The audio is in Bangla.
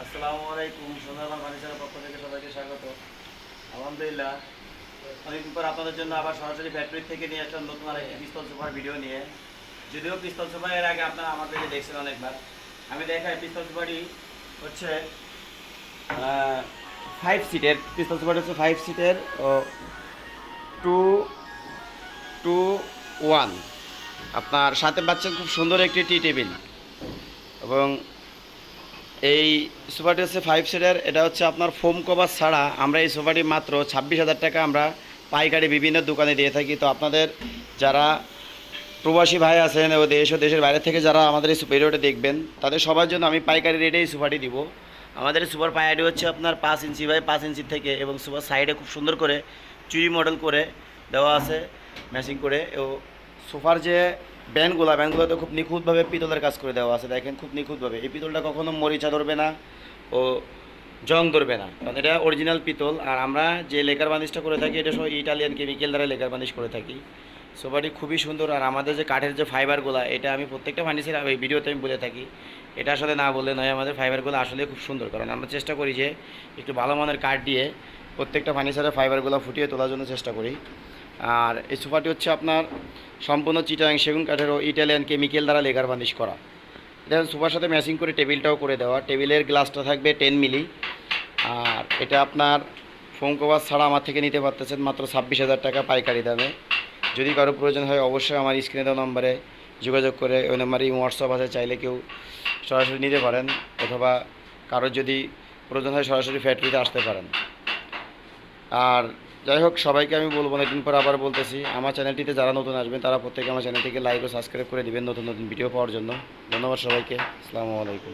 আসসালামু আলাইকুম। সুন্দরবন ফার্নিচারের পক্ষ থেকে সবাইকে স্বাগত। আলহামদুলিল্লাহ, অনেকদিন পর আপনাদের জন্য আবার সরাসরি ফ্যাক্টরি থেকে নিয়ে আসলাম নতুন আরেকটি পিস্তল সোফার ভিডিও নিয়ে। যদিও পিস্তল সোফা এর আগে আপনারা আমাদেরকে দেখছেন অনেকবার। আমি দেখাই পিস্তল সোফাটি হচ্ছে 5 সিটের। পিস্তল সোফাটি হচ্ছে 5 সিটের ও 2-2-1। আপনার সাথে পাচ্ছেন খুব সুন্দর একটি টি টেবিল এবং এই সোফাটি হচ্ছে 5 সিটার। এটা হচ্ছে আপনার ফোম কভার ছাড়া আমরা এই সোফাটি মাত্র 26,000 টাকা আমরা পাইকারি বিভিন্ন দোকানে দিয়ে থাকি। তো আপনাদের যারা প্রবাসী ভাই আছেন ও দেশ ও দেশের বাইরে থেকে যারা আমাদের এই ভিডিওটা দেখবেন তাদের সবার জন্য আমি পাইকারি রেটে এই সোফাটি দিব। আমাদের সুপার পায়াটি হচ্ছে আপনার 5 ইঞ্চি বাই 5 ইঞ্চি থেকে এবং সুপার সাইডে খুব সুন্দর করে চুরি মডেল করে দেওয়া আছে ম্যাচিং করে। ও সোফার যে ব্যান্ডগুলোতে খুব নিখুঁতভাবে পিতলের কাজ করে দেওয়া আছে। দেখেন খুব নিখুঁতভাবে এই পিতলটা কখনো মরিচা ধরবে না ও জং ধরবে না, কারণ এটা অরিজিনাল পিতল। আর আমরা যে লেকার বার্নিশটা করে থাকি এটা সব ইটালিয়ান কেমিক্যাল দ্বারা লেকার বার্নিশ করে থাকি। সোফাটি খুবই সুন্দর। আর আমাদের যে কাঠের যে ফাইবারগুলো, এটা আমি প্রত্যেকটা ফার্নিচার এই ভিডিওতে আমি বলে থাকি, এটা আসলে না বললে নয়। আমাদের ফাইবারগুলো আসলে খুব সুন্দর, কারণ আমরা চেষ্টা করি যে একটু ভালো মানের কাঠ দিয়ে প্রত্যেকটা ফার্নিচারের ফাইবারগুলো ফুটিয়ে তোলার জন্য চেষ্টা করি। আর এই সোফাটি হচ্ছে আপনার সম্পূর্ণ চিটাগাং সেগুন কাঠের ও ইটালিয়ান কেমিক্যাল দ্বারা লেকার বার্নিশ করা। এটা সোফার সাথে ম্যাচিং করে টেবিলটাও করে দেওয়া। টেবিলের গ্লাসটা থাকবে 10 মিলি। আর এটা আপনার ফোম কভার ছাড়া আমার থেকে নিতে পারতেছেন মাত্র 26,000 টাকা পাইকারি দামে। যদি কারো প্রয়োজন হয় অবশ্যই আমার স্ক্রিনে দেওয়া নম্বরে যোগাযোগ করে, ওই নম্বরে হোয়াটসঅ্যাপ আছে, চাইলে কেউ সরাসরি নিতে পারেন, অথবা কারোর যদি প্রয়োজন হয় সরাসরি ফ্যাক্টরিতে আসতে পারেন। আর যাই হোক, সবাইকে আমি বলবো, অনেকদিন পর আবার বলতেছি, আমার চ্যানেলটিতে যারা নতুন আসবেন তারা প্রত্যেকে আমার চ্যানেলটিকে লাইক ও সাবস্ক্রাইব করে দিবেন নতুন নতুন ভিডিও পাওয়ার জন্য। ধন্যবাদ সবাইকে। আসসালামু আলাইকুম।